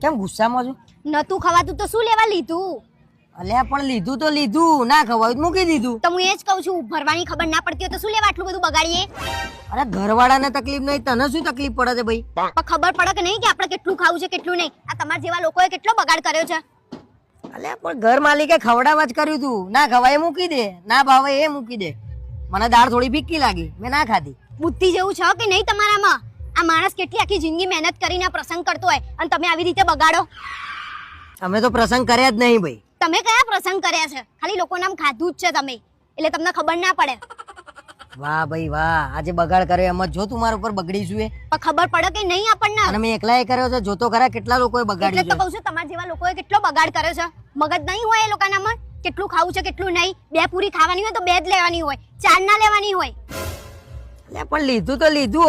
કેમ ગુસ્સામાં છું? નતું ખવાતું તો શું લેવા લીધું? અલ્યા પણ લીધું તો લીધું, ના ખવાયું તો મૂકી દીધું. તો હું એ જ કહું છું, ભરવાની ખબર ના પડતી હોય તો શું લેવા આટલું બધું બગાડીએ? અરે ઘરવાળાને તકલીફ નહીં, તને શું તકલીફ પડે છે ભાઈ? પણ ખબર પડે કે નહીં કે આપણે કેટલું ખાવું છે કેટલું નહીં? આ તમારા જેવા લોકોએ કેટલો બગાડ કર્યો છે. અલ્યા પણ ઘર માલિકે ખવડાવવા જ કર્યું તું, ના ખવાય મૂકી દે, ના ભાવે એ મૂકી દે. મને દાળ થોડી ફીક્કી લાગી, મેં ના ખાધી. બુદ્ધિ જેવું છે કે નહીં તમારામાં? આ માણસ કેટલી આખી જિંદગી મહેનત કરીને આ પ્રસંગ કરતો હોય અને તમે આવી રીતે બગાડો. અમે તો પ્રસંગ કર્યા જ નહીં ભાઈ. તમે કયા પ્રસંગ કર્યા છે? ખાલી લોકો નામ ખાધું જ છે તમે, એટલે તમને ખબર ના પડે. વાહ ભાઈ વાહ, આજે બગાડ કર્યો એમ જ જો તું મારા ઉપર બગડીશું એ. પણ ખબર પડે કે નહીં આપણને? અને મેં એકલા એ કર્યો છે, જોતો ખરા કેટલા લોકોએ એટલે બગાડ્યું તો છે. કહું છું, તમારા જેવા લોકોએ કેટલો બગાડ કર્યો છે. મગજ નહીં હોય એ લોકોનામાં? કેટલું ખાવું છે કેટલું નહીં? 2 પૂરી ખાવાની હોય તો 2 જ લેવાની હોય, 4 ના લેવાની હોય. અલ્યા પણ લીધું તો લીધું.